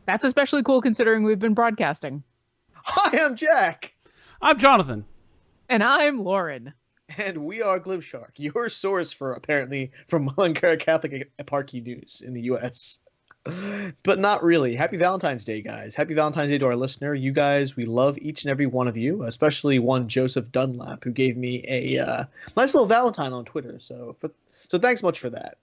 That's especially cool considering we've been broadcasting. Hi, I'm Jack. I'm Jonathan. And I'm Lauren. And we are Glib, your source for apparently from Catholic eparchy news in the U.S. But not really. Happy Valentine's Day, guys. Happy Valentine's Day to our listener. You guys, we love each and every one of you, especially one Joseph Dunlap, who gave me a nice little Valentine on Twitter. So thanks much for that.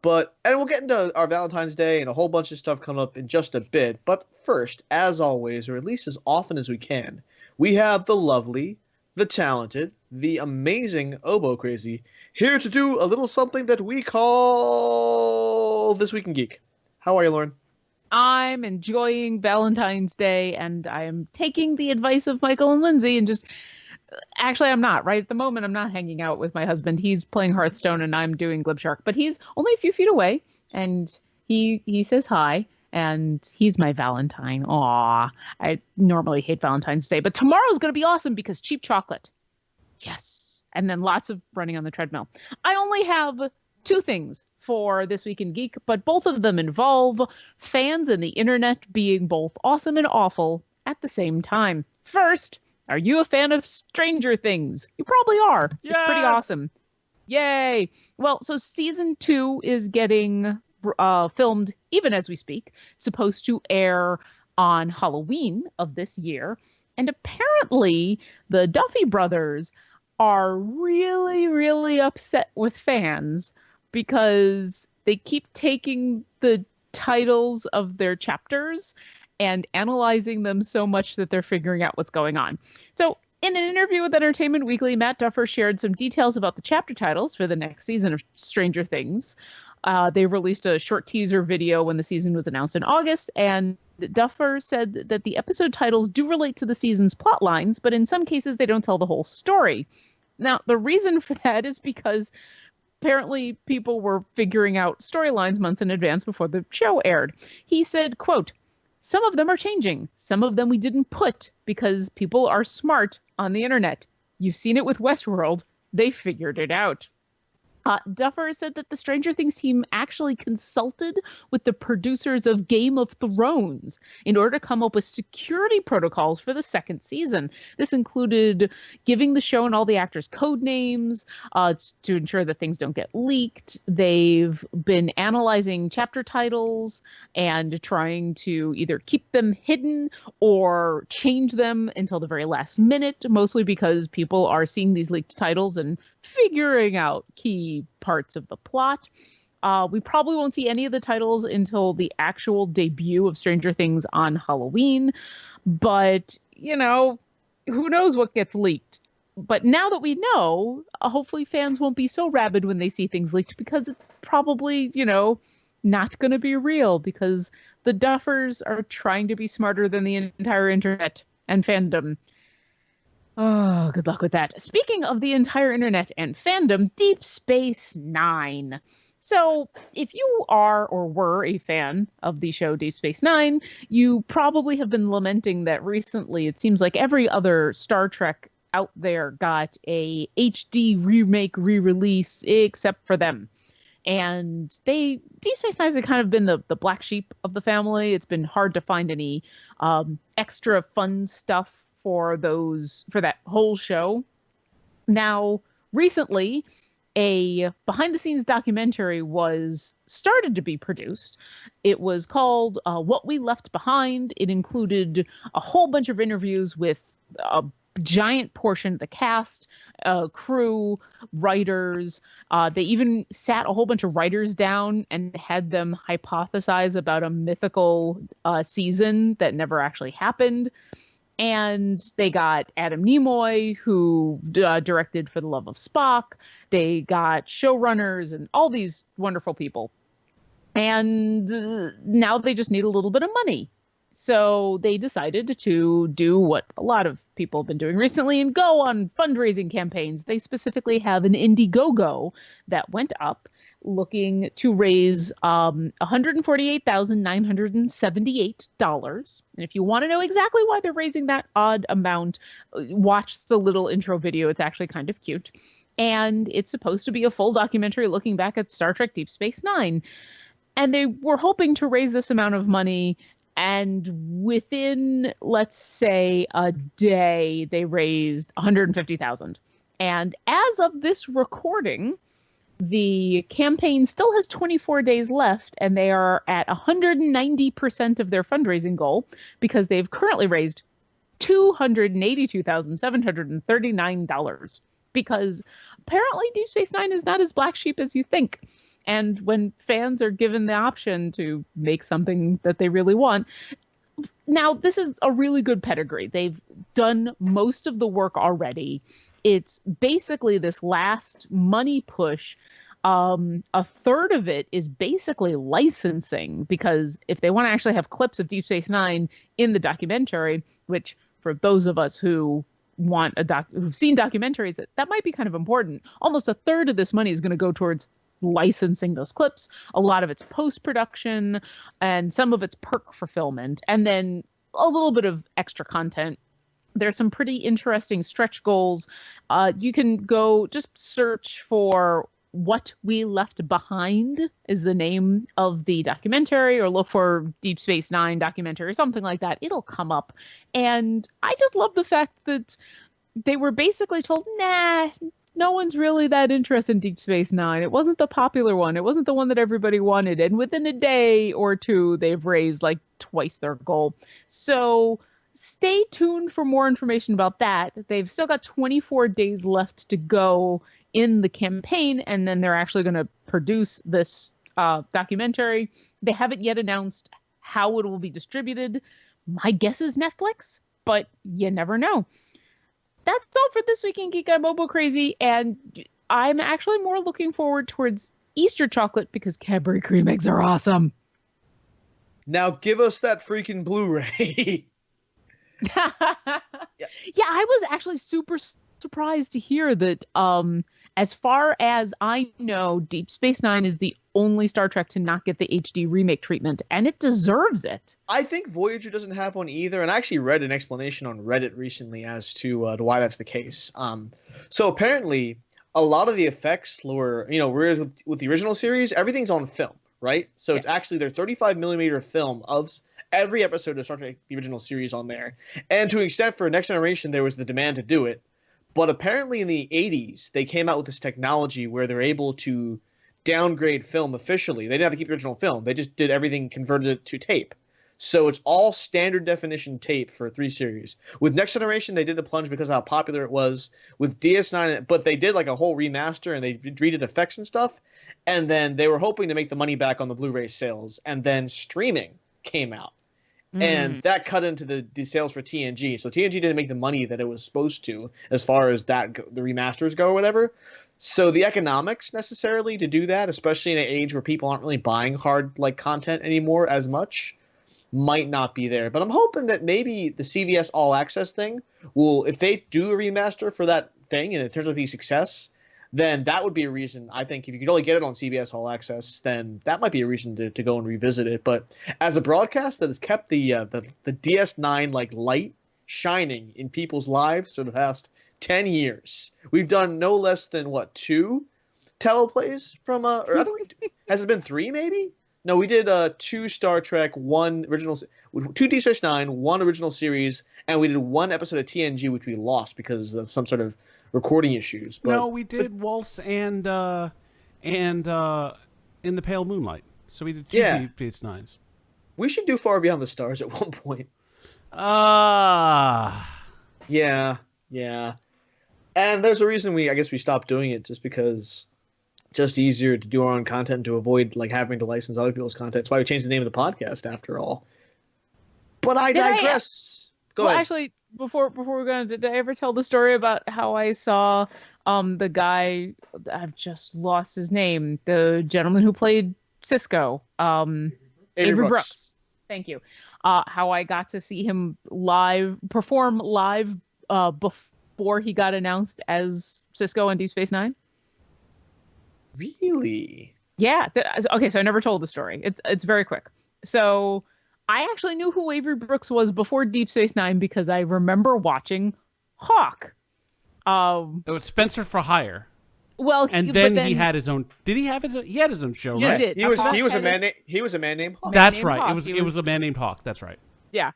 And we'll get into our Valentine's Day and a whole bunch of stuff coming up in just a bit. But first, as always, or at least as often as we can, we have the lovely, the talented, the amazing Oboe Crazy here to do a little something that we call This Week in Geek. How are you, Lauren? I'm enjoying Valentine's Day, and I am taking the advice of Michael and Lindsay and just... Actually, I'm not. Right at the moment, I'm not hanging out with my husband. He's playing Hearthstone, and I'm doing Glib, but he's only a few feet away, and he says hi, and he's my Valentine. Aw, I normally hate Valentine's Day, but tomorrow's going to be awesome because cheap chocolate. Yes. And then lots of running on the treadmill. I only have two things for This Week in Geek, but both of them involve fans and the internet being both awesome and awful at the same time. First, are you a fan of Stranger Things? You probably are. Yes! It's pretty awesome. Yay. Well, so season 2 is getting filmed even as we speak. It's supposed to air on Halloween of this year. And apparently the Duffy brothers are really, really upset with fans because they keep taking the titles of their chapters and analyzing them so much that they're figuring out what's going on. So in an interview with Entertainment Weekly, Matt Duffer shared some details about the chapter titles for the next season of Stranger Things. They released a short teaser video when the season was announced in August, and Duffer said that the episode titles do relate to the season's plot lines, but in some cases they don't tell the whole story. Now, the reason for that is because apparently people were figuring out storylines months in advance before the show aired. He said, quote, "Some of them are changing. Some of them we didn't put because people are smart on the internet. You've seen it with Westworld. They figured it out." Duffer said that the Stranger Things team actually consulted with the producers of Game of Thrones in order to come up with security protocols for the second season. This included giving the show and all the actors code names to ensure that things don't get leaked. They've been analyzing chapter titles and trying to either keep them hidden or change them until the very last minute, mostly because people are seeing these leaked titles and figuring out key parts of the plot. We probably won't see any of the titles until the actual debut of Stranger Things on Halloween. But, you know, who knows what gets leaked. But now that we know, hopefully fans won't be so rabid when they see things leaked because it's probably, you know, not going to be real because the Duffers are trying to be smarter than the entire internet and fandom. Oh, good luck with that. Speaking of the entire internet and fandom, Deep Space Nine. So if you are or were a fan of the show Deep Space Nine, you probably have been lamenting that recently it seems like every other Star Trek out there got a HD remake re-release except for them. And Deep Space Nine has kind of been the black sheep of the family. It's been hard to find any extra fun stuff for that whole show. Now, recently, a behind-the-scenes documentary was started to be produced. It was called What We Left Behind. It included a whole bunch of interviews with a giant portion of the cast, crew, writers. They even sat a whole bunch of writers down and had them hypothesize about a mythical season that never actually happened. And they got Adam Nimoy, who directed For the Love of Spock. They got showrunners and all these wonderful people. And now they just need a little bit of money. So they decided to do what a lot of people have been doing recently and go on fundraising campaigns. They specifically have an Indiegogo that went up looking to raise $148,978. And if you want to know exactly why they're raising that odd amount, watch the little intro video. It's actually kind of cute. And it's supposed to be a full documentary looking back at Star Trek Deep Space Nine. And they were hoping to raise this amount of money And within, let's say, a day, they raised 150,000. And as of this recording, the campaign still has 24 days left, and they are at 190% of their fundraising goal because they've currently raised $282,739 because apparently Deep Space Nine is not as black sheep as you think. And when fans are given the option to make something that they really want, now this is a really good pedigree. They've done most of the work already. It's basically this last money push. A third of it is basically licensing, because if they want to actually have clips of Deep Space Nine in the documentary, which for those of us who want who've seen documentaries, that might be kind of important. Almost a third of this money is going to go towards licensing those clips. A lot of it's post-production and some of it's perk fulfillment, and then a little bit of extra content. There's some pretty interesting stretch goals. You can go just search for What We Left Behind is the name of the documentary, or look for Deep Space Nine documentary or something like that. It'll come up. And I just love the fact that they were basically told, nah, no one's really that interested in Deep Space Nine. It wasn't the popular one. It wasn't the one that everybody wanted. And within a day or two, they've raised like twice their goal. So stay tuned for more information about that. They've still got 24 days left to go in the campaign, and then they're actually going to produce this documentary. They haven't yet announced how it will be distributed. My guess is Netflix, but you never know. That's all for this week in Geek on Mobile Crazy, and I'm actually more looking forward towards Easter chocolate because Cadbury cream eggs are awesome. Now give us that freaking Blu-ray. Yeah, I was actually super surprised to hear that as far as I know, Deep Space Nine is the only Star Trek to not get the HD remake treatment, and it deserves it. I think Voyager doesn't have one either, and I actually read an explanation on Reddit recently as to why that's the case. So apparently, a lot of the effects were, whereas with the original series, everything's on film, right? So It's actually their 35mm film of every episode of Star Trek, the original series, on there. And to an extent, for Next Generation, there was the demand to do it. But apparently in the 80s, they came out with this technology where they're able to downgrade film officially. They didn't have to keep the original film. They just did everything, converted it to tape. So it's all standard definition tape for 3 series. With Next Generation, they did the plunge because of how popular it was. With DS9, but they did like a whole remaster, and they redid effects and stuff. And then they were hoping to make the money back on the Blu-ray sales. And then streaming came out. And that cut into the sales for TNG. So TNG didn't make the money that it was supposed to as far as the remasters go or whatever. So the economics necessarily to do that, especially in an age where people aren't really buying hard content anymore as much, might not be there. But I'm hoping that maybe the CVS All Access thing will, if they do a remaster for that thing and it turns out to be a success, then that would be a reason. I think if you could only get it on CBS All Access, then that might be a reason to go and revisit it. But as a broadcast that has kept the DS9 light shining in people's lives for the past 10 years, we've done no less than 2 teleplays from or I think has it been 3 maybe? No, we did 2 Star Trek, 1 original, 2 Deep Space Nine, 1 original series, and we did 1 episode of TNG which we lost because of some sort of recording issues. But, no, we did Waltz and In the Pale Moonlight. So we did 2 Deep Space Nines. We should do Far Beyond the Stars at one point. Yeah. And there's a reason I guess we stopped doing it, just because it's just easier to do our own content to avoid having to license other people's content. That's why we changed the name of the podcast after all. But I digress. Go ahead. Actually, before we're going, did I ever tell the story about how I saw the guy, I've just lost his name, the gentleman who played Cisco, Avery Brooks. Thank you. How I got to see him perform live before he got announced as Cisco on Deep Space Nine. Really? Yeah. Okay, so I never told the story. It's very quick. So I actually knew who Avery Brooks was before Deep Space Nine because I remember watching Hawk. It was Spencer for Hire. Well, And then he had his own. Did he have his? He had his own show, Yeah, right? did. he was a Hawk man. He was a man named Hawk. That's named right. Hawk. It was a man named Hawk. That's right. Yeah.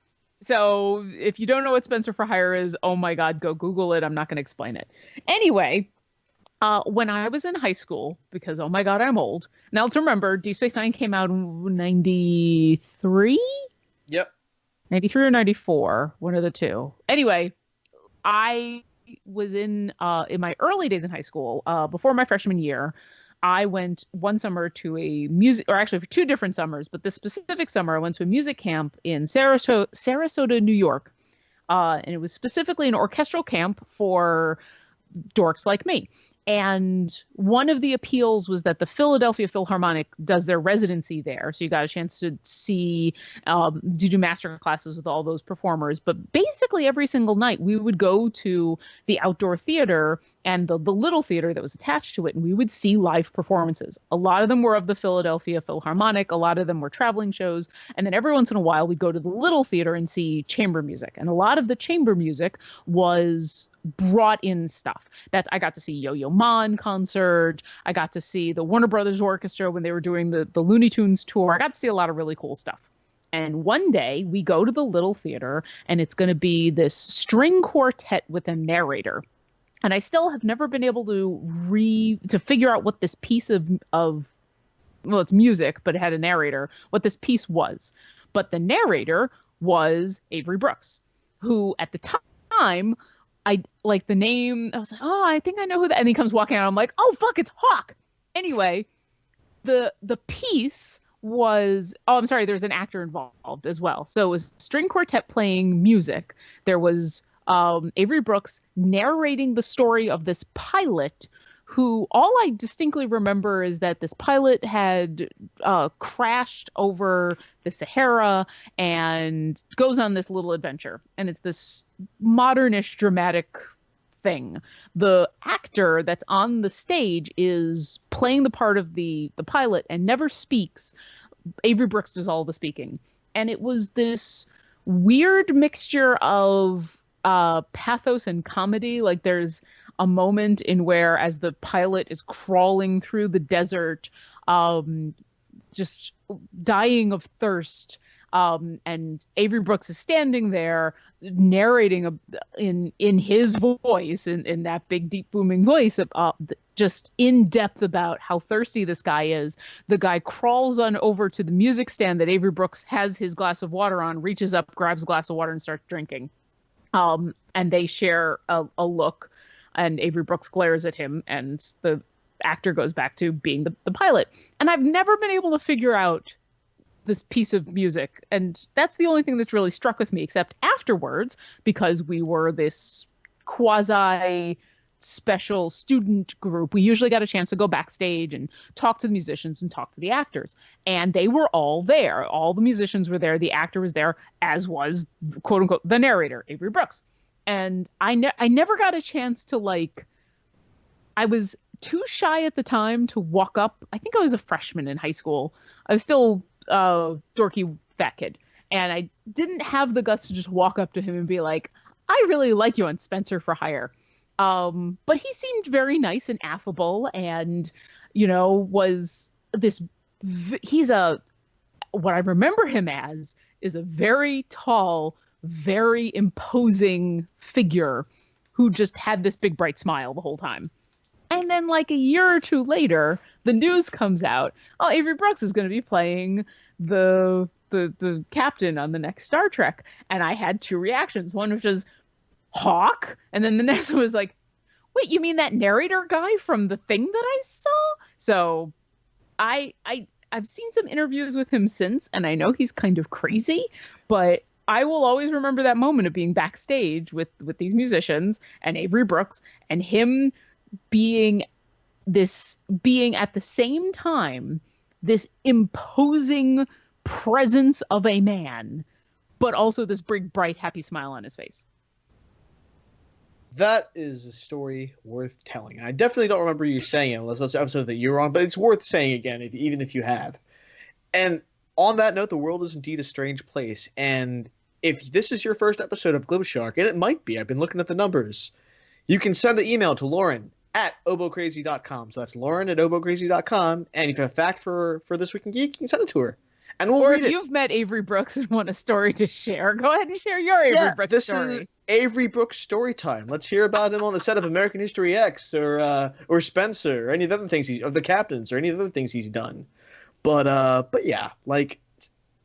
So if you don't know what Spencer for Hire is, oh my God, go Google it. I'm not going to explain it. Anyway, when I was in high school, because oh my God, I'm old. Now let's remember, Deep Space Nine came out in 93? Yep. 93 or 94, one of the two. Anyway, I was in my early days in high school, before my freshman year. I went one summer to a music, or actually for 2 different summers, but this specific summer I went to a music camp in Sarasota, New York. And it was specifically an orchestral camp for dorks like me. And one of the appeals was that the Philadelphia Philharmonic does their residency there. So you got a chance to see, to do master classes with all those performers. But basically every single night we would go to the outdoor theater and the little theater that was attached to it, and we would see live performances. A lot of them were of the Philadelphia Philharmonic. A lot of them were traveling shows. And then every once in a while we'd go to the little theater and see chamber music. And a lot of the chamber music was brought in stuff. I got to see Yo-Yo Ma in concert. I got to see the Warner Brothers Orchestra when they were doing the Looney Tunes tour. I got to see a lot of really cool stuff. And one day we go to the little theater and it's going to be this string quartet with a narrator. And I still have never been able to figure out what this piece of well, it's music, but it had a narrator, what this piece was. But the narrator was Avery Brooks, who at the time, I like the name. I was like, oh, I think I know who that. And he comes walking out. I'm like, oh, fuck, it's Hawk. Anyway, the piece was, oh, I'm sorry, there's an actor involved as well. So it was string quartet playing music. There was Avery Brooks narrating the story of this pilot who, all I distinctly remember is that this pilot had crashed over the Sahara and goes on this little adventure. And it's this modernish dramatic thing. The actor that's on the stage is playing the part of the pilot and never speaks. Avery Brooks does all the speaking. And it was this weird mixture of pathos and comedy. Like there's a moment in where, as the pilot is crawling through the desert, just dying of thirst, and Avery Brooks is standing there narrating in his voice, in that big, deep, booming voice, just in depth about how thirsty this guy is. The guy crawls on over to the music stand that Avery Brooks has his glass of water on, reaches up, grabs a glass of water, and starts drinking. And they share a look. And Avery Brooks glares at him, and the actor goes back to being the pilot. And I've never been able to figure out this piece of music. And that's the only thing that's really struck with me, except afterwards, because we were this quasi special student group. We usually got a chance to go backstage and talk to the musicians and talk to the actors. And they were all there. All the musicians were there. The actor was there, as was, quote unquote, the narrator, Avery Brooks. And I never got a chance to, like, I was too shy at the time to walk up. I think I was a freshman in high school. I was still a dorky fat kid. And I didn't have the guts to just walk up to him and be like, I really like you on Spencer for Hire. But he seemed very nice and affable and, was this, what I remember him as is a very tall, very imposing figure who just had this big bright smile the whole time. And then like a year or two later, the news comes out. Oh, Avery Brooks is going to be playing the captain on the next Star Trek. And I had 2 reactions. One was just Hawk. And then the next one was like, wait, you mean that narrator guy from the thing that I saw? So I've seen some interviews with him since, and I know he's kind of crazy, but I will always remember that moment of being backstage with these musicians and Avery Brooks, and him being at the same time this imposing presence of a man, but also this big, bright, happy smile on his face. That is a story worth telling. I definitely don't remember you saying it unless that's the episode that you were on, but it's worth saying again, even if you have. And on that note, the world is indeed a strange place. And if this is your first episode of Glib Shark, and it might be, I've been looking at the numbers, you can send an email to Lauren at obocrazy.com. So that's Lauren at obocrazy.com. And if you have a fact for This Week in Geek, you can send it to her. And we'll read it. Or if you've met Avery Brooks and want a story to share, go ahead and share your Avery Brooks story. This is Avery Brooks story time. Let's hear about him on the set of American History X or Spencer or any of the other things or The Captains or any of the other things he's done. But yeah, like,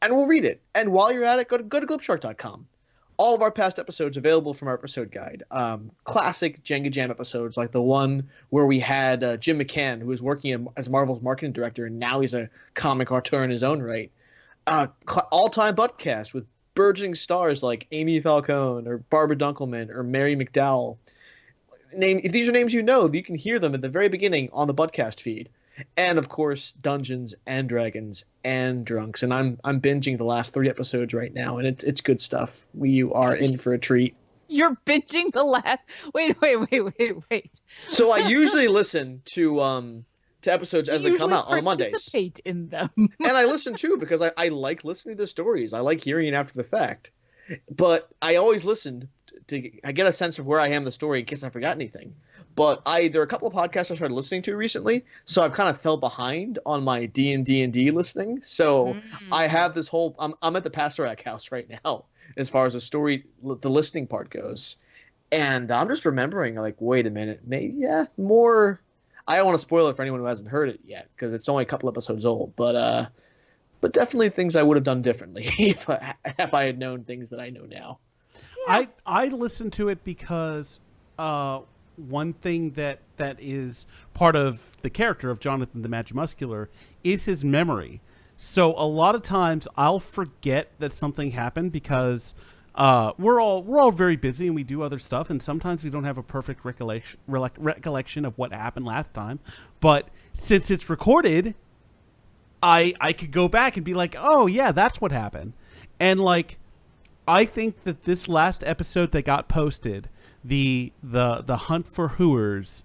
and we'll read it. And while you're at it, go to glibshark.com. All of our past episodes available from our episode guide. Classic Jenga Jam episodes, like the one where we had Jim McCann, who was working as Marvel's marketing director, and now he's a comic auteur in his own right. All-time Buttcast with burgeoning stars like Amy Falcone or Barbara Dunkelman or Mary McDowell. If these are names you know, you can hear them at the very beginning on the Buttcast feed. And of course, Dungeons and Dragons and Drunks. And I'm binging the last 3 episodes right now, and it's good stuff. We are in for a treat. You're binging the last. Wait. So I usually listen to episodes as they come out on Mondays. Participate in them. And I listen too because I like listening to the stories. I like hearing it after the fact. But I always listen I get a sense of where I am in the story in case I forgot anything. But there are a couple of podcasts I started listening to recently, so I've kind of fell behind on my D&D listening. So I have this whole I'm at the Pastorak house right now as far as the listening part goes. And I'm just remembering, like, wait a minute, more. I don't want to spoil it for anyone who hasn't heard it yet because it's only a couple episodes old. But definitely things I would have done differently if I had known things that I know now. Yeah. I listened to it because one thing that is part of the character of Jonathan the Magimuscular is his memory. So a lot of times I'll forget that something happened because we're all very busy and we do other stuff, and sometimes we don't have a perfect recollection of what happened last time. But since it's recorded, I could go back and be like, oh yeah, that's what happened. And like, I think that this last episode that got posted, the Hunt for Hooers,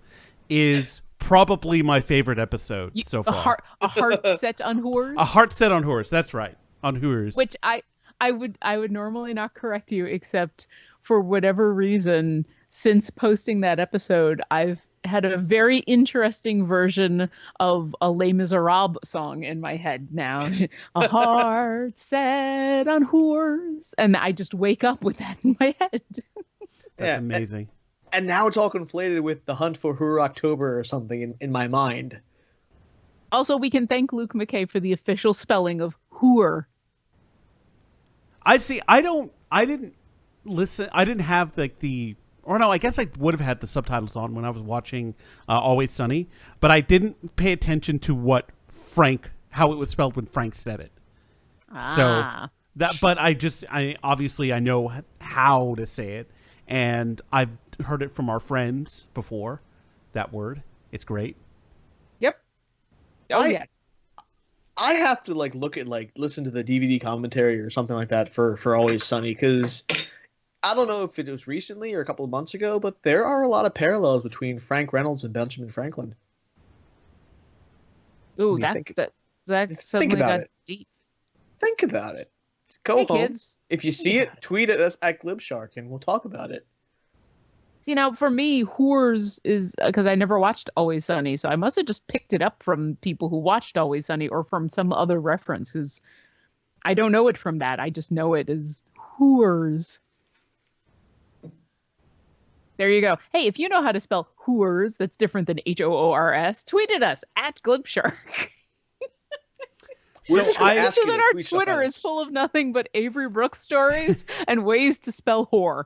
is probably my favorite episode so far. A heart set on Hooers? A heart set on Hooers, that's right. On Hooers. Which I would normally not correct you, except for whatever reason, since posting that episode, I've had a very interesting version of a Les Miserables song in my head now. A heart set on Hooers. And I just wake up with that in my head. That's amazing. And now it's all conflated with the Hunt for Hoor October or something in my mind. Also, we can thank Luke McKay for the official spelling of Hoor. I didn't listen. I didn't have I guess I would have had the subtitles on when I was watching Always Sunny, but I didn't pay attention to how it was spelled when Frank said it. So but I obviously I know how to say it, and I've heard it from our friends before. That word, it's great. Yep. Oh yeah. I have to listen to the DVD commentary or something like that for Always Sunny, because I don't know if it was recently or a couple of months ago, but there are a lot of parallels between Frank Reynolds and Benjamin Franklin. Ooh, that suddenly got deep. Think about it. Go home. Kids. If you see it, tweet at us at GlibShark and we'll talk about it. See, now for me, Whores is because I never watched Always Sunny, so I must have just picked it up from people who watched Always Sunny or from some other reference, because I don't know it from that. I just know it as Whores. There you go. Hey, if you know how to spell Whores, that's different than Hoors, tweet at us at GlibShark. So I assume that our Twitter is full of nothing but Avery Brooks stories and ways to spell whore.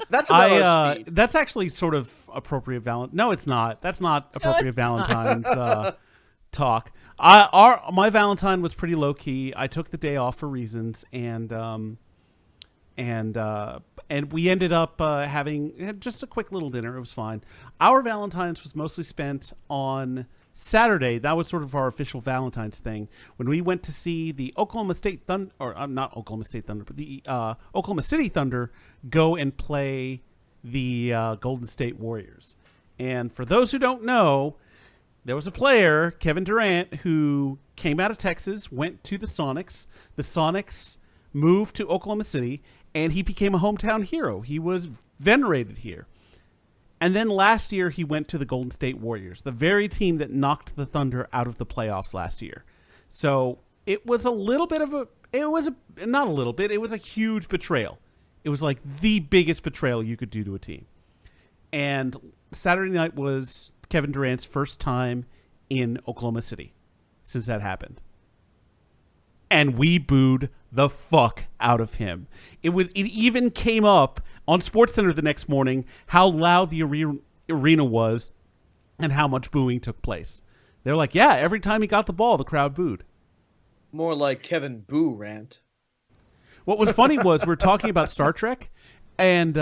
That's about our speed. That's actually sort of appropriate No, it's not. That's not appropriate Valentine's talk. My Valentine was pretty low key. I took the day off for reasons, and we ended up having just a quick little dinner. It was fine. Our Valentine's was mostly spent on Saturday. That was sort of our official Valentine's thing when we went to see the Oklahoma State Thunder, or not Oklahoma State Thunder, but the Oklahoma City Thunder go and play the Golden State Warriors. And for those who don't know, there was a player, Kevin Durant, who came out of Texas, went to the Sonics. The Sonics moved to Oklahoma City, and he became a hometown hero. He was venerated here. And then last year he went to the Golden State Warriors, the very team that knocked the Thunder out of the playoffs last year. So it was a little bit of it was a huge betrayal. It was like the biggest betrayal you could do to a team. And Saturday night was Kevin Durant's first time in Oklahoma City since that happened. And we booed the fuck out of him. It even came up on SportsCenter the next morning how loud the arena was and how much booing took place. They're like, yeah, every time he got the ball, the crowd booed. More like Kevin Boo rant. What was funny was we're talking about Star Trek, and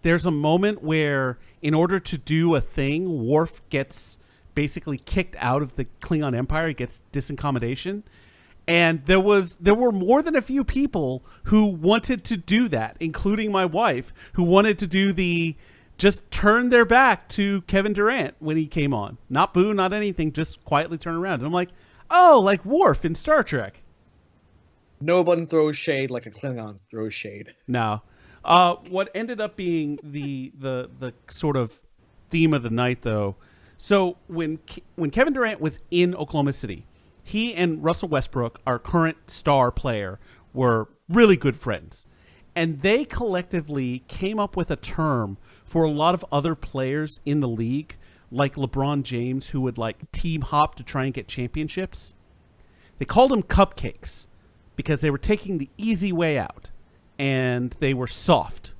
there's a moment where in order to do a thing, Worf gets basically kicked out of the Klingon Empire. He gets disincommodation. And there were more than a few people who wanted to do that, including my wife, who wanted to do just turn their back to Kevin Durant when he came on. Not boo, not anything, just quietly turn around. And I'm like, oh, like Worf in Star Trek. Nobody throws shade like a Klingon throws shade. No. What ended up being the sort of theme of the night, though, so when Kevin Durant was in Oklahoma City, he and Russell Westbrook, our current star player, were really good friends. And they collectively came up with a term for a lot of other players in the league, like LeBron James, who would like team hop to try and get championships. They called them cupcakes because they were taking the easy way out and they were soft.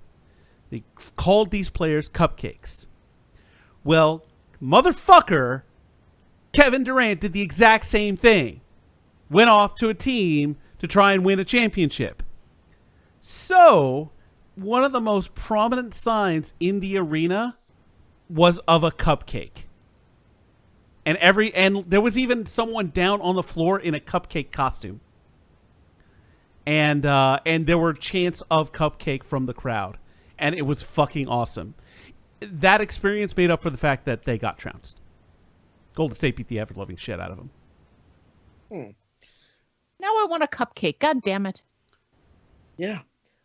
They called these players cupcakes. Well, motherfucker, Kevin Durant did the exact same thing. Went off to a team to try and win a championship. So, one of the most prominent signs in the arena was of a cupcake. And there was even someone down on the floor in a cupcake costume. And there were chants of cupcake from the crowd. And it was fucking awesome. That experience made up for the fact that they got trounced. Golden State beat the ever-loving shit out of them. Now I want a cupcake. God damn it. Yeah.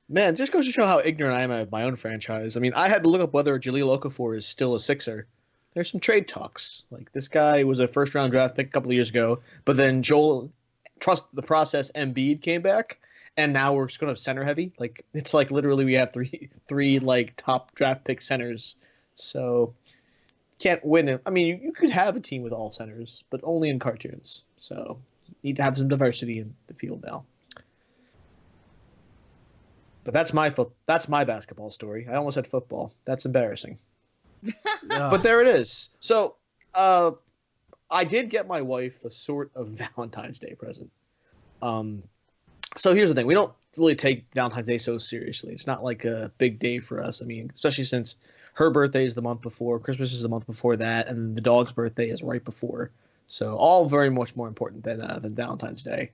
Man, it just goes to show how ignorant I am of my own franchise. I mean, I had to look up whether Jahlil Okafor is still a Sixer. There's some trade talks. Like, this guy was a first-round draft pick a couple of years ago, but then Joel, trust the process, Embiid came back, and now we're just going to center heavy. Like, it's like literally we have three like top draft pick centers. So can't win it. I mean, you could have a team with all centers, but only in cartoons. So you need to have some diversity in the field now. But that's my basketball story. I almost said football. That's embarrassing. But there it is. So I did get my wife a sort of Valentine's Day present. So here's the thing. We don't really take Valentine's Day so seriously. It's not like a big day for us. I mean, especially since her birthday is the month before, Christmas is the month before that, and the dog's birthday is right before. So all very much more important than Valentine's Day.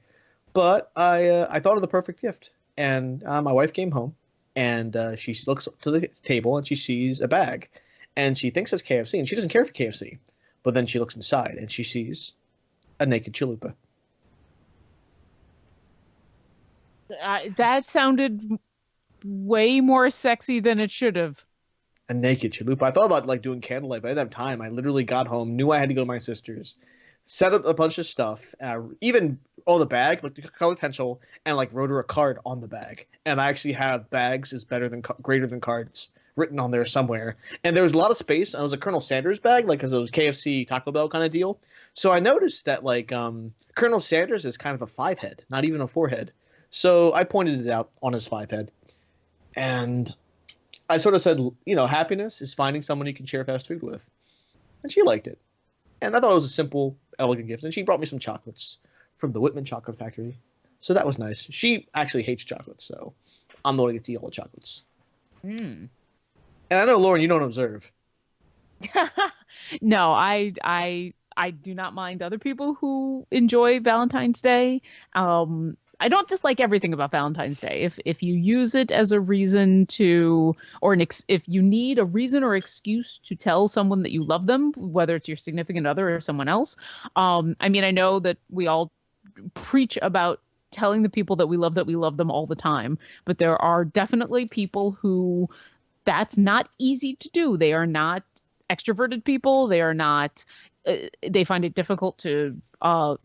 But I thought of the perfect gift. And my wife came home, and she looks to the table, and she sees a bag. And she thinks it's KFC, and she doesn't care for KFC. But then she looks inside, and she sees a naked chalupa. That sounded way more sexy than it should have. A naked chalupa. I thought about doing candlelight, but I didn't have time. I literally got home, knew I had to go to my sister's, set up a bunch of stuff, even the bag, like the colored pencil, and wrote her a card on the bag. And I actually have bags is greater than cards written on there somewhere. And there was a lot of space. And it was a Colonel Sanders bag, because it was KFC Taco Bell kind of deal. So I noticed that Colonel Sanders is kind of a 5-head, not even a 4-head. So I pointed it out on his 5-head. And I sort of said, happiness is finding someone you can share fast food with. And she liked it. And I thought it was a simple, elegant gift. And she brought me some chocolates from the Whitman Chocolate Factory. So that was nice. She actually hates chocolates, so I'm the one who gets to eat all the chocolates. And I know, Lauren, you don't observe. No, I do not mind other people who enjoy Valentine's Day. I don't dislike everything about Valentine's Day. If you use it as a reason to, if you need a reason or excuse to tell someone that you love them, whether it's your significant other or someone else. I mean, I know that we all preach about telling the people that we love them all the time, but there are definitely people who that's not easy to do. They are not extroverted people. They are not, they find it difficult to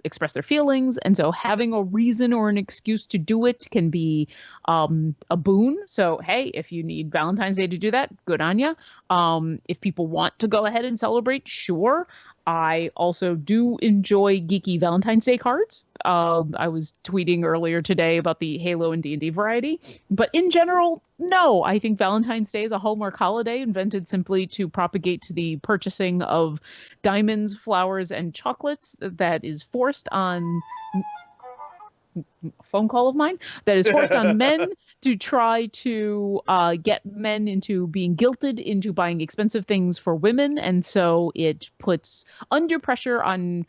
express their feelings. And so having a reason or an excuse to do it can be a boon. So, hey, if you need Valentine's Day to do that, good on you. If people want to go ahead and celebrate, sure. I also do enjoy geeky Valentine's Day cards. I was tweeting earlier today about the Halo and D&D variety. But in general, no. I think Valentine's Day is a Hallmark holiday invented simply to propagate to the purchasing of diamonds, flowers, and chocolates that is forced on a phone call of mine that is forced on men to try to get men into being guilted into buying expensive things for women. And so it puts under pressure on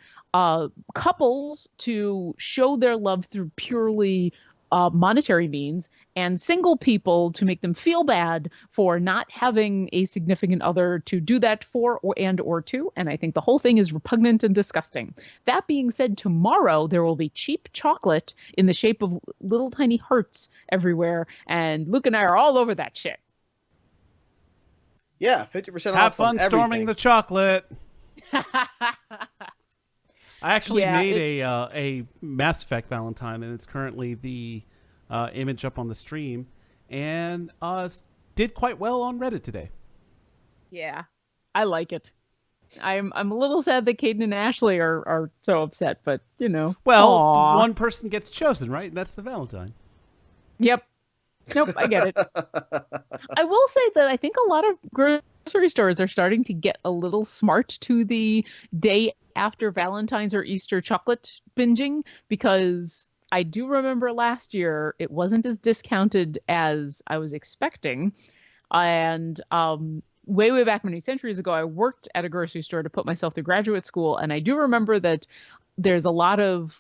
couples to show their love through purely monetary means, and single people to make them feel bad for not having a significant other to do that for or to. And I think the whole thing is repugnant and disgusting. That being said, tomorrow there will be cheap chocolate in the shape of little tiny hearts everywhere. And Luke and I are all over that shit. Yeah, 50% off. Have fun on storming everything. the chocolate. I actually Yeah, made a Mass Effect Valentine, and it's currently the image up on the stream, and did quite well on Reddit today. Yeah, I like it. I'm a little sad that Caden and Ashley are so upset, but you know. Well, Aww. one person gets chosen, right? That's the Valentine. Yep. Nope, I get it. I will say that I think a lot of grocery stores are starting to get a little smart to the day after Valentine's or Easter chocolate binging, because I do remember last year it wasn't as discounted as I was expecting. And way back many centuries ago, I worked at a grocery store to put myself through graduate school. And I do remember that there's a lot of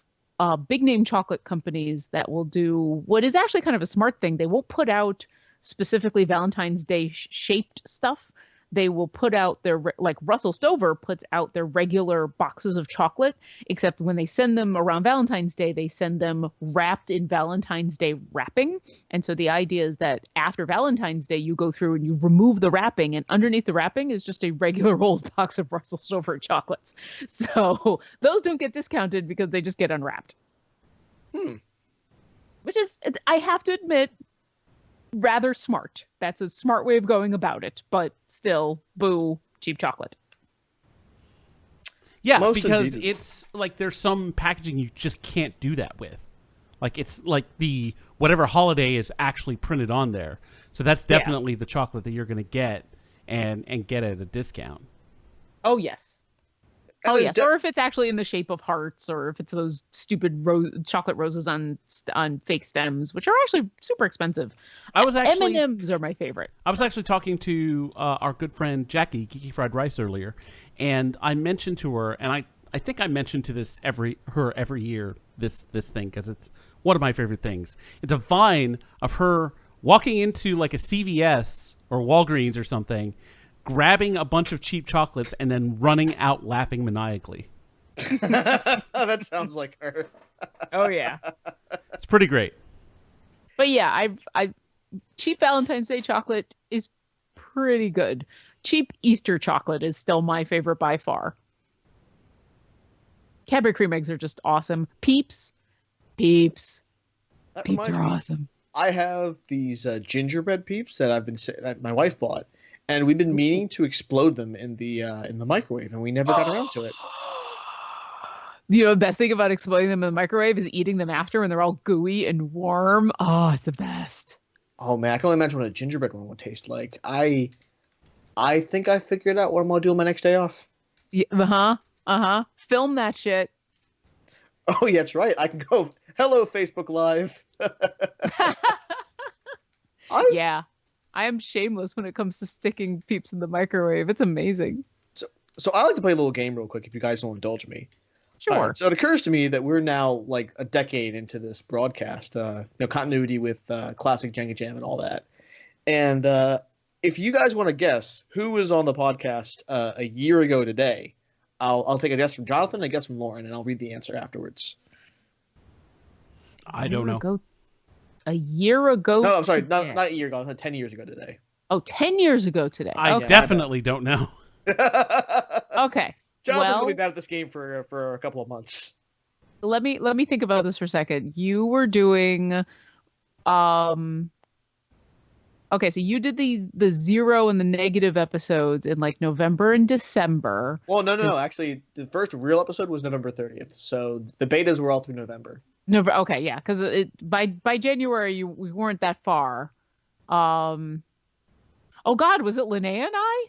big name chocolate companies that will do what is actually kind of a smart thing. They won't put out specifically Valentine's Day shaped stuff. They will put out their, like Russell Stover puts out their regular boxes of chocolate, except when they send them around Valentine's Day, they send them wrapped in Valentine's Day wrapping. And so the idea is that after Valentine's Day, you go through and you remove the wrapping, and underneath the wrapping is just a regular old box of Russell Stover chocolates. So those don't get discounted because they just get unwrapped. Which is, I have to admit, rather smart. That's a smart way of going about it, but still, boo, cheap chocolate. Yeah, Most because indeed. it's like there's some packaging you just can't do that with. Like it's like the whatever holiday is actually printed on there. So that's definitely the chocolate that you're going to get and get at a discount. Oh, yes. And Oh, there's yes. Or if it's actually in the shape of hearts, or if it's those stupid chocolate roses on fake stems, which are actually super expensive. I was actually M&Ms are my favorite. I was actually talking to our good friend Jackie, Geeky Fried Rice, earlier, and I mentioned to her, and I think I mentioned to every year this thing because it's one of my favorite things. It's a vine of her walking into like a CVS or Walgreens or something, grabbing a bunch of cheap chocolates and then running out laughing maniacally. That sounds like her. Oh, yeah. It's pretty great. But yeah, I cheap Valentine's Day chocolate is pretty good. Cheap Easter chocolate is still my favorite by far. Cadbury cream eggs are just awesome. Peeps That are reminds me, awesome. I have these gingerbread peeps that my wife bought, and we've been meaning to explode them in the microwave, and we never got around to it. You know, the best thing about exploding them in the microwave is eating them after when they're all gooey and warm. Oh, it's the best. Oh man, I can only imagine what a gingerbread one would taste like. I think I figured out what I'm gonna do on my next day off. Yeah, Film that shit. Oh yeah, that's right. I can go. Hello, Facebook Live. Yeah, I am shameless when it comes to sticking peeps in the microwave. It's amazing. So I like to play a little game real quick if you guys don't indulge me. Sure. All right, so it occurs to me that we're now like a decade into this broadcast, continuity with classic Jenga Jam and all that. And if you guys want to guess who was on the podcast a year ago today, I'll take a guess from Jonathan, a guess from Lauren, and I'll read the answer afterwards. I don't know. A year ago. No, I'm sorry, today. not a year ago. 10 years ago today. Oh, 10 years ago today. I Okay. definitely don't know. Okay. Jonathan's gonna be bad at this game for a couple of months. Let me think about this for a second. You were doing okay, so you did the 0 and the negative episodes in like November and December. Well, no. Actually, the first real episode was November 30th. So the betas were all through November. November. Okay, yeah, because by January we weren't that far. Oh God, was it Linnea and I?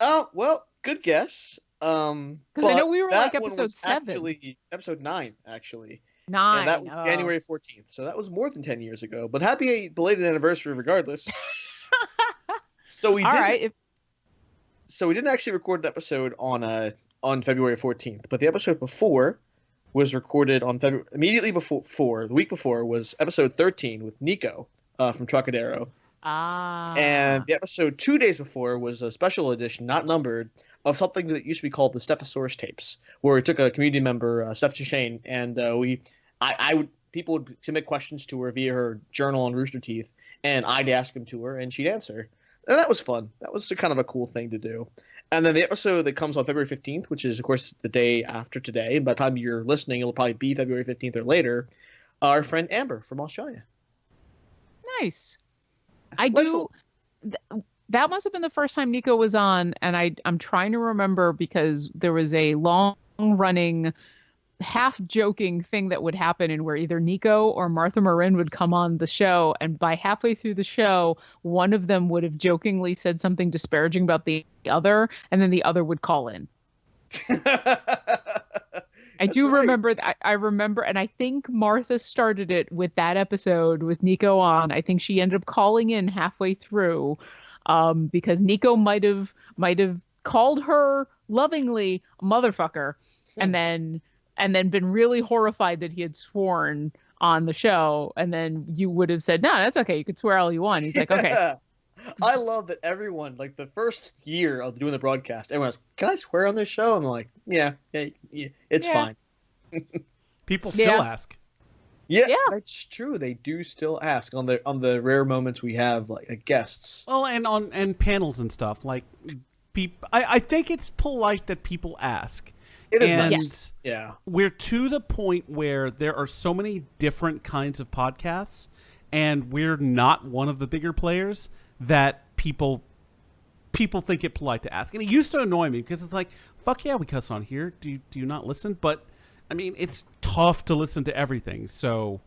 Oh, well, good guess. Because I know we were like episode 7. Actually, episode 9, actually. 9. And that was January 14th. So that was more than 10 years ago. But happy belated anniversary regardless. So we So we didn't actually record an episode on February 14th, but the episode before was recorded on immediately before, the week before was episode 13 with Nico from Trocadero. And the episode 2 days before was a special edition, not numbered, of something that used to be called the Stephosaurus tapes, where we took a community member, Steph Duchesne, and people would submit questions to her via her journal on Rooster Teeth, and I'd ask them to her, and she'd answer. And that was fun. That was kind of a cool thing to do. And then the episode that comes on February 15th, which is, of course, the day after today, by the time you're listening, it'll probably be February 15th or later, our friend Amber from Australia. Nice. That must have been the first time Nico was on, and I'm trying to remember because there was a long-running, half-joking thing that would happen in where either Nico or Martha Marin would come on the show, and by halfway through the show, one of them would have jokingly said something disparaging about the other, and then the other would call in. I do remember that. I remember, and I think Martha started it with that episode with Nico on. I think she ended up calling in halfway through, because Nico might have called her lovingly a motherfucker, and then been really horrified that he had sworn on the show, and then you would have said, "No, that's okay. You could swear all you want." He's like, "Okay." I love that everyone, like the first year of doing the broadcast, everyone was, "Can I swear on this show?" I'm like, yeah, it's fine. People still ask. Yeah, that's true. They do still ask on the rare moments we have like guests. Well, and panels and stuff. Like, I think it's polite that people ask. It is and nice. Yeah. We're to the point where there are so many different kinds of podcasts, and we're not one of the bigger players, that people think it polite to ask. And it used to annoy me because it's like, fuck yeah, we cuss on here. Do you not listen? But I mean, it's tough to listen to everything. So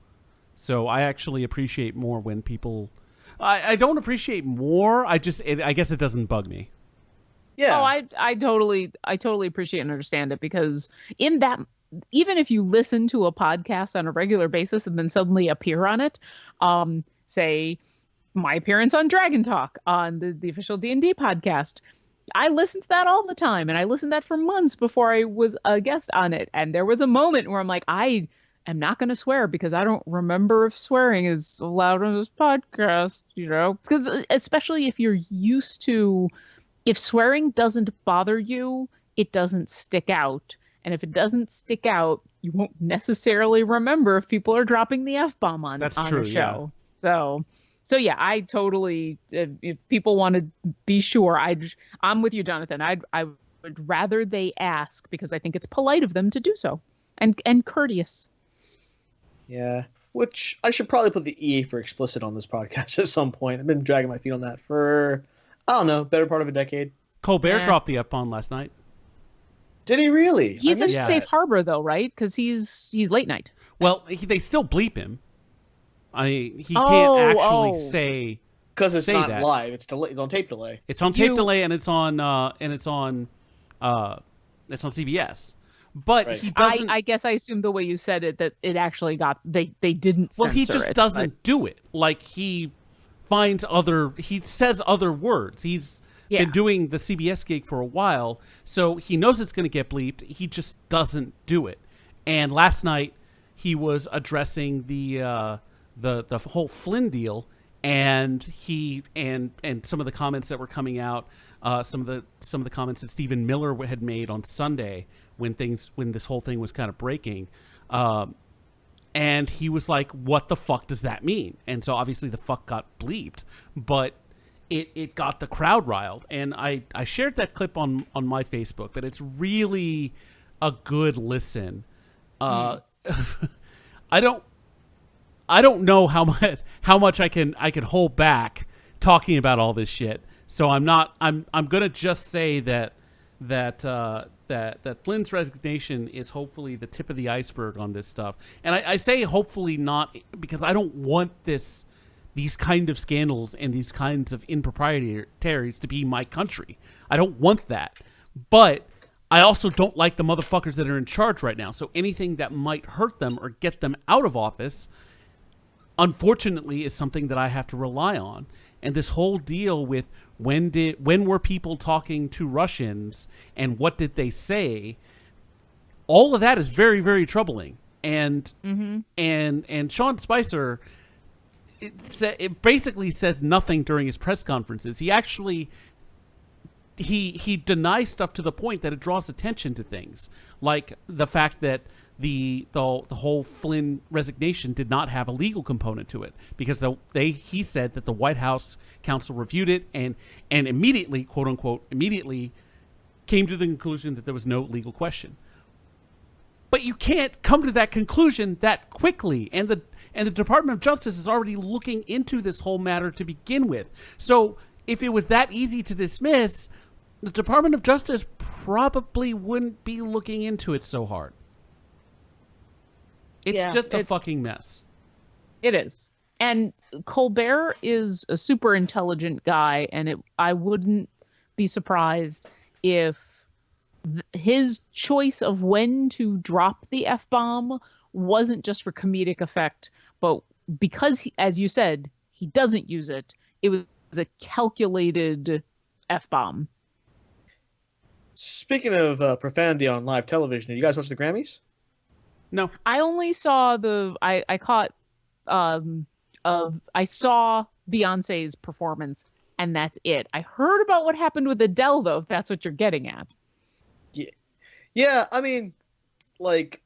I actually appreciate more when people. I don't appreciate more. I guess it doesn't bug me. Yeah. Oh, I totally appreciate and understand it, because in that, even if you listen to a podcast on a regular basis and then suddenly appear on it, say my appearance on Dragon Talk on the official D&D podcast, I listened to that all the time, and I listened to that for months before I was a guest on it. And there was a moment where I'm like, I am not going to swear because I don't remember if swearing is allowed on this podcast, because especially if you're used to, if swearing doesn't bother you, it doesn't stick out. And if it doesn't stick out, you won't necessarily remember if people are dropping the F-bomb on the show. Yeah. So yeah, I totally, if people want to be sure, I'm with you, Jonathan. I would rather they ask, because I think it's polite of them to do so, and courteous. Yeah, which I should probably put the E for explicit on this podcast at some point. I've been dragging my feet on that for, I don't know, better part of a decade. Colbert dropped the F-bomb last night. Did he really? He's in safe harbor though, right? Because he's late night. Well, they still bleep him. He can't actually say, because it's not that. Live. It's on tape delay. It's on tape delay, and it's on CBS. But right. he doesn't. I guess I assumed the way you said it that it actually got they didn't. Well, he just doesn't do it. Like he says other words. He's been doing the CBS gig for a while, so he knows it's going to get bleeped. He just doesn't do it. And last night he was addressing the whole Flynn deal, and some of the comments that were coming out, some of the comments that Stephen Miller had made on Sunday when this whole thing was kind of breaking, and he was like, "What the fuck does that mean?" And so obviously the fuck got bleeped, but it got the crowd riled. And I shared that clip on my Facebook, but it's really a good listen. I don't know how much I can hold back talking about all this shit. So I'm gonna just say that Flynn's resignation is hopefully the tip of the iceberg on this stuff. And I say hopefully not because I don't want these kind of scandals and these kinds of improprieties to be my country. I don't want that. But I also don't like the motherfuckers that are in charge right now. So anything that might hurt them or get them out of office, unfortunately, is something that I have to rely on. And this whole deal with when were people talking to Russians and what did they say? All of that is very, very troubling. And and Sean Spicer, it basically says nothing during his press conferences. He actually he denies stuff to the point that it draws attention to things, like the fact that the whole Flynn resignation did not have a legal component to it, because he said that the White House counsel reviewed it and immediately, quote unquote, immediately came to the conclusion that there was no legal question. But you can't come to that conclusion that quickly, and the Department of Justice is already looking into this whole matter to begin with. So if it was that easy to dismiss, the Department of Justice probably wouldn't be looking into it so hard. It's just a fucking mess. It is. And Colbert is a super intelligent guy, and I wouldn't be surprised if his choice of when to drop the F-bomb wasn't just for comedic effect, but because, as you said, he doesn't use it, it was a calculated F-bomb. Speaking of profanity on live television, did you guys watch the Grammys? No. I only saw I saw Beyonce's performance, and that's it. I heard about what happened with Adele, though, if that's what you're getting at. Yeah, I mean, like...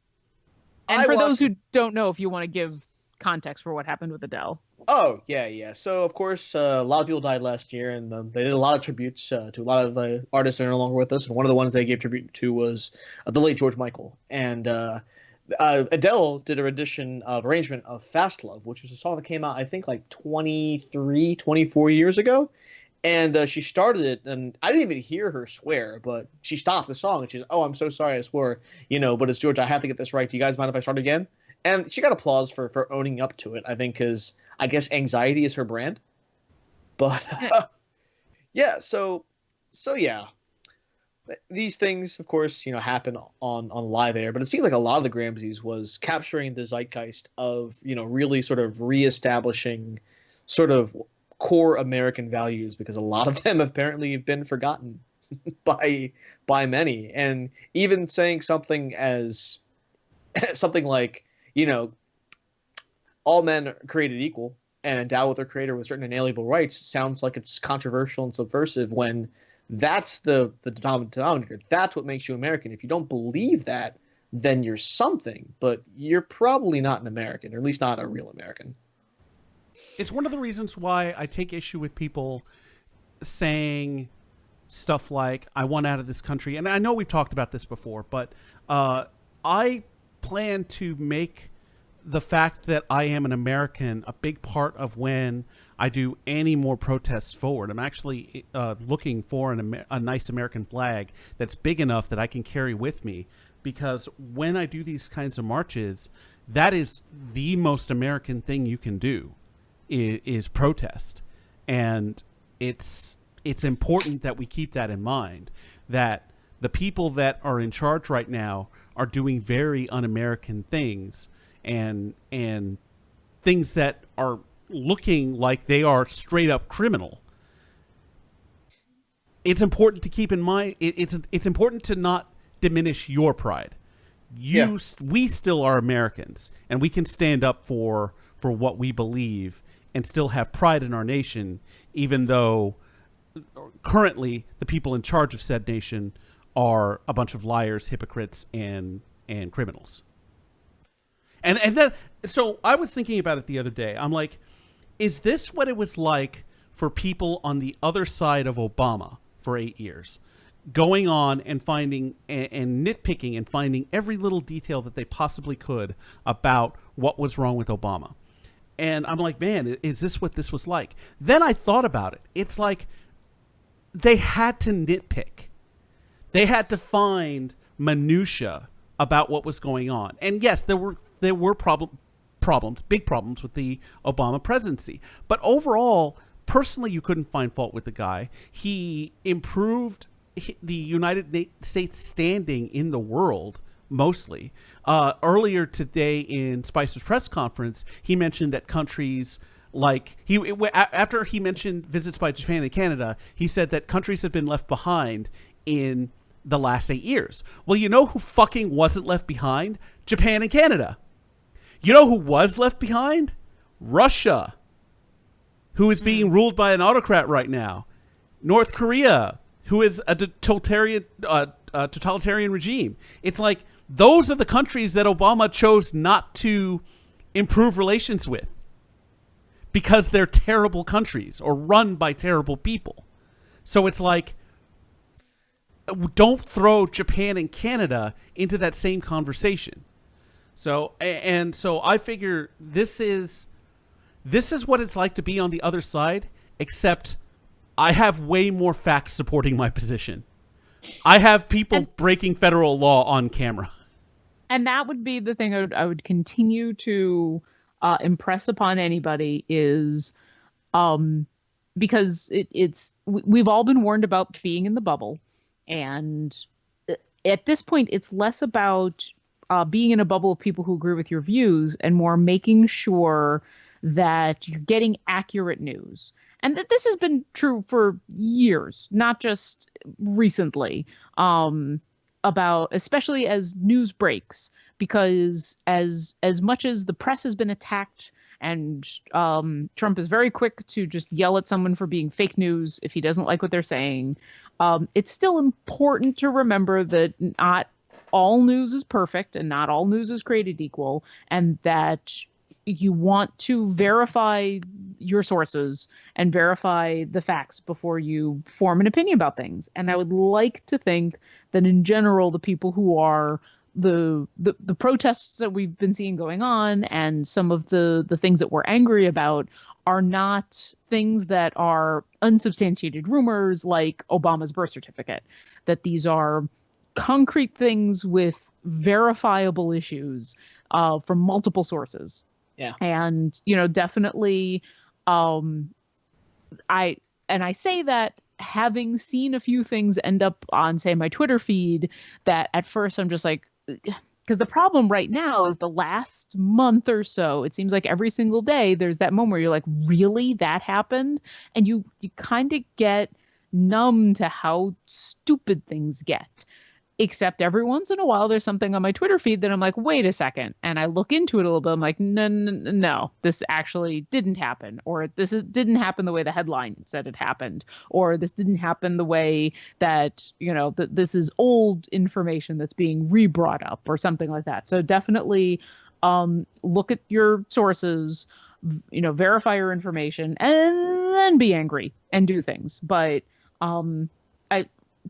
And for those who don't know, if you want to give context for what happened with Adele. Oh, yeah. So, of course, a lot of people died last year, and they did a lot of tributes to a lot of artists that are no longer with us. And one of the ones they gave tribute to was the late George Michael. And Adele did a rendition of arrangement of Fast Love, which was a song that came out, I think, like 24 years ago. And she started it, and I didn't even hear her swear, but she stopped the song, and she's, "Oh, I'm so sorry I swore, but it's George, I have to get this right. Do you guys mind if I start again?" And she got applause for owning up to it, I think, because I guess anxiety is her brand. But, yeah, so yeah. These things, of course, happen on live air, but it seemed like a lot of the Grammys was capturing the zeitgeist of, really sort of reestablishing sort of core American values, because a lot of them apparently have been forgotten by many. And even saying something like, all men are created equal and endowed with their creator with certain inalienable rights sounds like it's controversial and subversive, when that's the denominator. That's what makes you American. If you don't believe that, then you're something, but you're probably not an American, or at least not a real American. It's one of the reasons why I take issue with people saying stuff like, "I want out of this country." And I know we've talked about this before, but I plan to make the fact that I am an American a big part of when I do any more protests forward. I'm actually looking for a nice American flag that's big enough that I can carry with me, because when I do these kinds of marches, that is the most American thing you can do. Is protest, and it's important that we keep that in mind, that the people that are in charge right now are doing very un-American things, and things that are looking like they are straight up criminal. It's important to keep in mind. It's important to not diminish your pride. We still are Americans, and we can stand up for what we believe and still have pride in our nation, even though currently the people in charge of said nation are a bunch of liars, hypocrites, and criminals. And then, so I was thinking about it the other day. I'm like, is this what it was like for people on the other side of Obama for 8 years, going on and finding and nitpicking and finding every little detail that they possibly could about what was wrong with Obama. And I'm like, man, is this what this was like? Then I thought about it. It's like they had to nitpick. They had to find minutia about what was going on. And yes, there were problems, big problems with the Obama presidency. But overall, personally, you couldn't find fault with the guy. He improved the United States standing in the world, mostly. Earlier today in Spicer's press conference, he mentioned that countries like after he mentioned visits by Japan and Canada, he said that countries have been left behind in the last 8 years. Well, you know who fucking wasn't left behind? Japan and Canada. You know who was left behind? Russia, who is being ruled by an autocrat right now. North Korea, who is a totalitarian regime. It's like those are the countries that Obama chose not to improve relations with because they're terrible countries or run by terrible people. So it's like, don't throw Japan and Canada into that same conversation. So I figure this is what it's like to be on the other side, except I have way more facts supporting my position. I have people breaking federal law on camera. And that would be the thing I would continue to impress upon anybody is because we've all been warned about being in the bubble. And at this point, it's less about being in a bubble of people who agree with your views and more making sure that you're getting accurate news. And that this has been true for years, not just recently, about especially as news breaks, because as much as the press has been attacked and Trump is very quick to just yell at someone for being fake news if he doesn't like what they're saying, it's still important to remember that not all news is perfect and not all news is created equal, and that you want to verify your sources and verify the facts before you form an opinion about things. And I would like to think that in general, the people who are the protests that we've been seeing going on and some of the things that we're angry about are not things that are unsubstantiated rumors like Obama's birth certificate, that these are concrete things with verifiable issues from multiple sources. Yeah. And, definitely, I say that having seen a few things end up on, say, my Twitter feed that at first I'm just like, because the problem right now is the last month or so, it seems like every single day there's that moment where you're like, really? That happened? And you kind of get numb to how stupid things get. Except every once in a while, there's something on my Twitter feed that I'm like, wait a second. And I look into it a little bit. I'm like, no, this actually didn't happen. Or didn't happen the way the headline said it happened. Or this didn't happen the way that, this is old information that's being re-brought up or something like that. So definitely look at your sources, verify your information, and then be angry and do things. But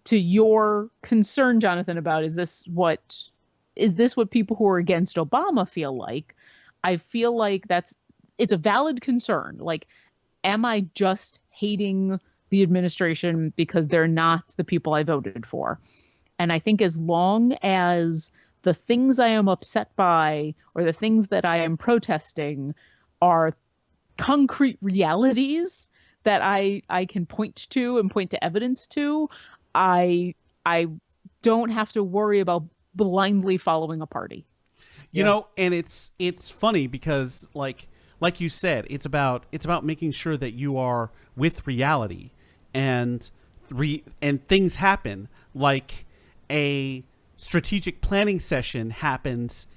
to your concern, Jonathan, about is this what people who are against Obama feel like? I feel like it's a valid concern. Like, am I just hating the administration because they're not the people I voted for? And I think as long as the things I am upset by or the things that I am protesting are concrete realities that I can point to and point to evidence to, I don't have to worry about blindly following a party. And it's funny because like you said, it's about making sure that you are with reality, and things happen, like a strategic planning session happens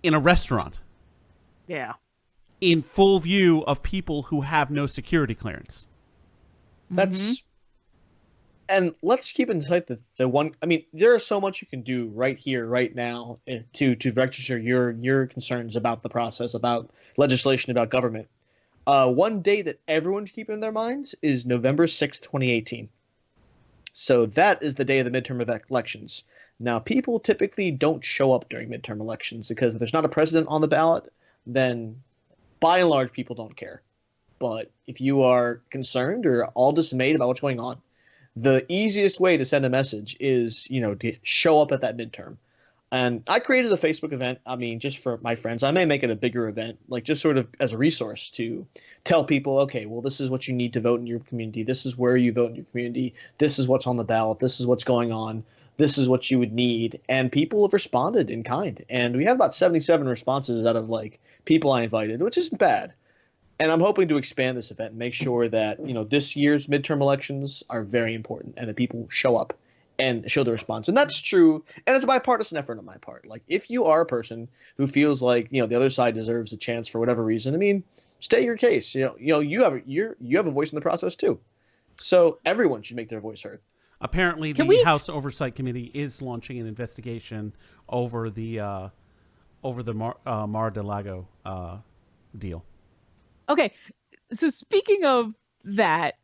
in a restaurant. Yeah. In full view of people who have no security clearance. That's And let's keep in sight the one. I mean, there is so much you can do right here, right now, to register your concerns about the process, about legislation, about government. One day that everyone should keep in their minds is November 6th, 2018. So that is the day of the midterm elections. Now, people typically don't show up during midterm elections because if there's not a president on the ballot, then by and large, people don't care. But if you are concerned or all dismayed about what's going on, the easiest way to send a message is, to show up at that midterm. And I created a Facebook event. I mean, just for my friends, I may make it a bigger event, like just sort of as a resource to tell people, okay, well, this is what you need to vote in your community. This is where you vote in your community. This is what's on the ballot. This is what's going on. This is what you would need. And people have responded in kind. And we have about 77 responses out of like people I invited, which isn't bad. And I'm hoping to expand this event and make sure that, this year's midterm elections are very important and that people show up and show the response. And that's true. And it's a bipartisan effort on my part. Like, if you are a person who feels like, the other side deserves a chance for whatever reason, I mean, state your case. You have a voice in the process too. So everyone should make their voice heard. Apparently, the House Oversight Committee is launching an investigation over the Mar-a-Lago deal. Okay, so speaking of that,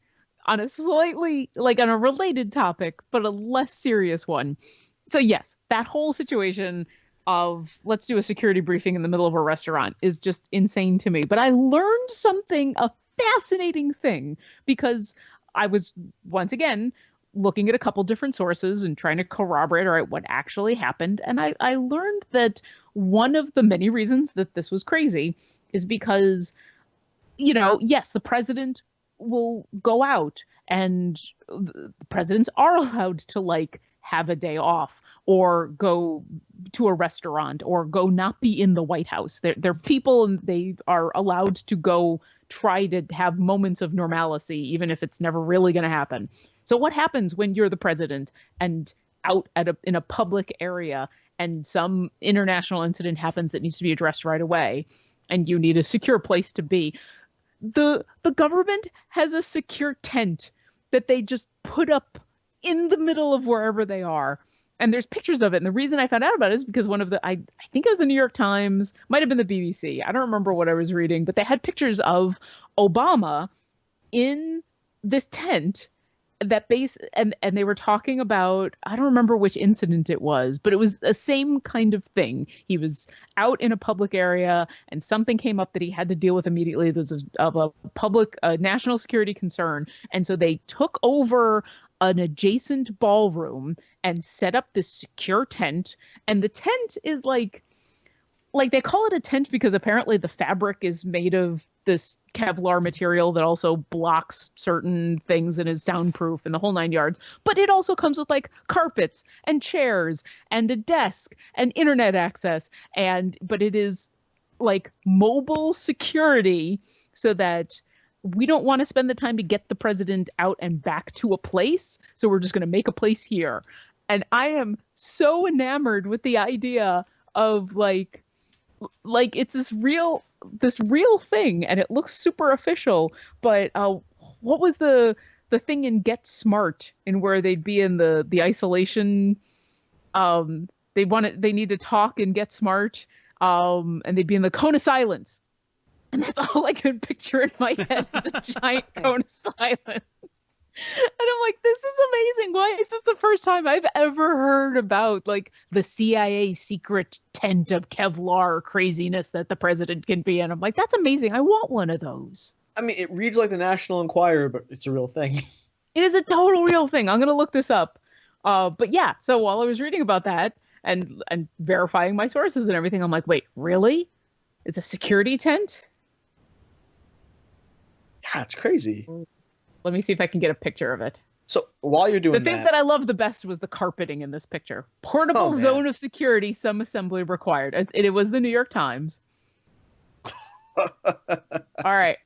on a related topic, but a less serious one. So yes, that whole situation of let's do a security briefing in the middle of a restaurant is just insane to me. But I learned a fascinating thing, because I was once again looking at a couple different sources and trying to corroborate, all right, what actually happened. And I learned that one of the many reasons that this was crazy is because, yes, the president will go out, and the presidents are allowed to have a day off or go to a restaurant or go not be in the White House. They're people, and they are allowed to go try to have moments of normalcy, even if it's never really going to happen. So what happens when you're the president and out in a public area and some international incident happens that needs to be addressed right away and you need a secure place to be? The government has a secure tent that they just put up in the middle of wherever they are. And there's pictures of it. And the reason I found out about it is because I think it was the New York Times, might have been the BBC. I don't remember what I was reading, but they had pictures of Obama in this tent and they were talking about, I don't remember which incident it was, but it was the same kind of thing. He was out in a public area and something came up that he had to deal with immediately. This was of a public national security concern. And so they took over an adjacent ballroom and set up this secure tent. And the tent is like they call it a tent because apparently the fabric is made of this Kevlar material that also blocks certain things and is soundproof and the whole 9 yards. But it also comes with carpets and chairs and a desk and internet access. But it is mobile security so that we don't want to spend the time to get the president out and back to a place. So we're just going to make a place here. And I am so enamored with the idea of it's this real thing, and it looks super official. But what was the thing in Get Smart, in where they'd be in the isolation? They need to talk and get smart, and they'd be in the cone of silence, and that's all I can picture in my head is a giant cone of silence. And I'm like, this is amazing. Why is this the first time I've ever heard about the CIA secret tent of Kevlar craziness that the president can be in? I'm like, that's amazing. I want one of those. I mean, it reads like the National Enquirer, but it's a real thing. It is a total real thing. I'm going to look this up. But yeah, so while I was reading about that and verifying my sources and everything, I'm like, wait, really? It's a security tent? Yeah, it's crazy. Let me see if I can get a picture of it. So while you're doing the thing that I loved the best was the carpeting in this picture. Portable zone of security, some assembly required. It was the New York Times. All right,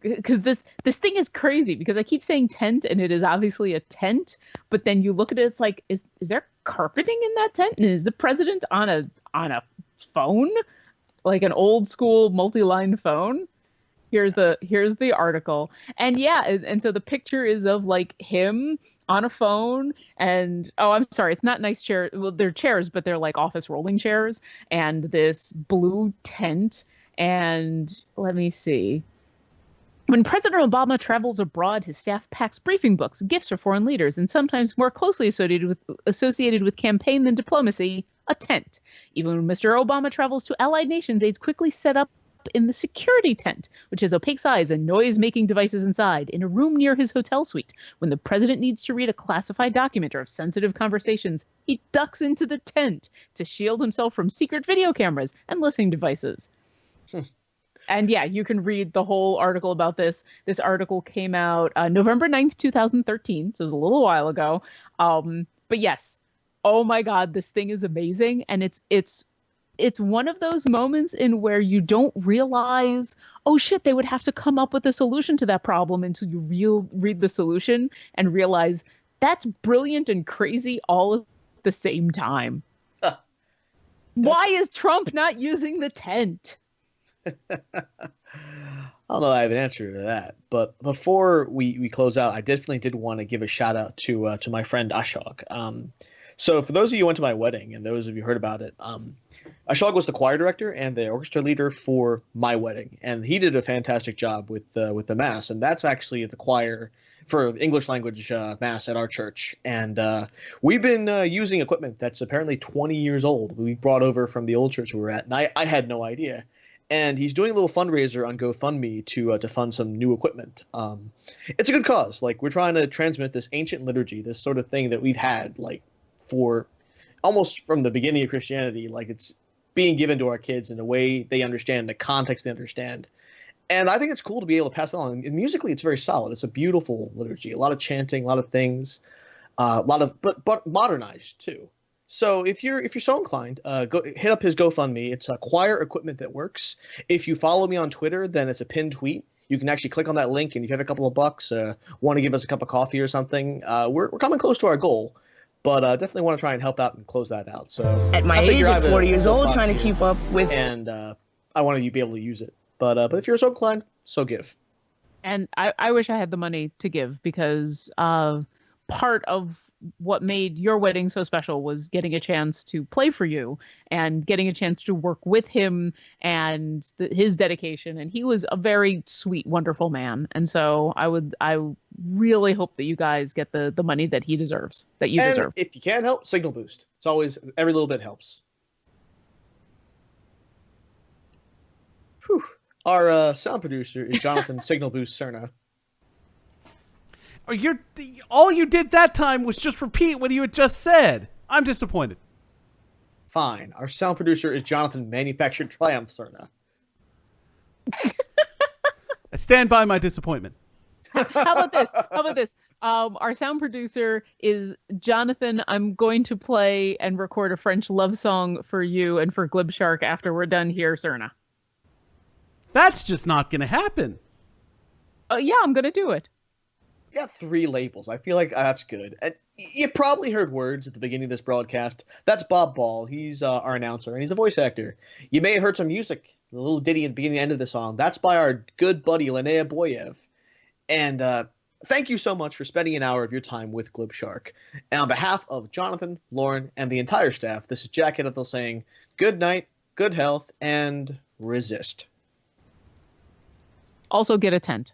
because this thing is crazy, because I keep saying tent and it is obviously a tent, but then you look at it, it's like, is there carpeting in that tent? And is the president on a phone, like an old school multi-line phone? Here's the article. And yeah, and so the picture is of him on a phone, and I'm sorry, it's not nice chairs. Well, they're chairs, but they're office rolling chairs, and this blue tent, And let me see. When President Obama travels abroad, his staff packs briefing books, gifts for foreign leaders, and sometimes more closely associated with campaign than diplomacy, a tent. Even when Mr. Obama travels to allied nations, aides quickly set up in the security tent, which has opaque size and noise-making devices inside, in a room near his hotel suite. When the president needs to read a classified document or have sensitive conversations, he ducks into the tent to shield himself from secret video cameras and listening devices. And yeah, you can read the whole article about this. This article came out November 9th, 2013, so it was a little while ago. But yes, oh my God, this thing is amazing. And it's one of those moments in where you don't realize, oh shit, they would have to come up with a solution to that problem until you read the solution and realize that's brilliant and crazy all at the same time. Why is Trump not using the tent? I don't know if I have an answer to that, but before we close out, I definitely did want to give a shout out to my friend Ashok. So for those of you who went to my wedding and those of you who heard about it, Ashok was the choir director and the orchestra leader for my wedding, and he did a fantastic job with the mass, and that's actually the choir for English language mass at our church. And we've been using equipment that's apparently 20 years old. We brought over from the old church we were at, and I had no idea. And he's doing a little fundraiser on GoFundMe to fund some new equipment. It's a good cause. Like, we're trying to transmit this ancient liturgy, this sort of thing that we've had like for almost from the beginning of Christianity. Like, it's being given to our kids in a way they understand, the context they understand. And I think it's cool to be able to pass it on. And musically, it's very solid. It's a beautiful liturgy. A lot of chanting, a lot of things, a lot of but modernized too. So if you're so inclined, go hit up his GoFundMe. It's a choir equipment that works. If you follow me on Twitter, then it's a pinned tweet. You can actually click on that link, and if you have a couple of bucks, want to give us a cup of coffee or something, we're coming close to our goal, but definitely want to try and help out and close that out. So at my age, at 40 years old, trying to keep up with, and I want to be able to use it. But if you're so inclined, so give. And I wish I had the money to give, because part of what made your wedding so special was getting a chance to play for you and getting a chance to work with him and his dedication. And he was a very sweet, wonderful man. And so I really hope that you guys get the money that he deserves, that you deserve. If you can't help, signal boost. It's always, every little bit helps. Whew. Our sound producer is Jonathan Signal Boost Cerna. All you did that time was just repeat what you had just said. I'm disappointed. Fine. Our sound producer is Jonathan Manufactured Triumph Cerna. I stand by my disappointment. How about this? Our sound producer is Jonathan. I'm going to play and record a French love song for you and for Glib Shark after we're done here, Cerna. That's just not going to happen. Yeah, I'm going to do it. You got 3 labels. I feel like that's good. And you probably heard words at the beginning of this broadcast. That's Bob Ball. He's our announcer, and he's a voice actor. You may have heard some music, the little ditty at the beginning and end of the song. That's by our good buddy, Linnea Boyev. And thank you so much for spending an hour of your time with Glib Shark. And on behalf of Jonathan, Lauren, and the entire staff, this is Jack Edithel saying good night, good health, and resist. Also get a tent.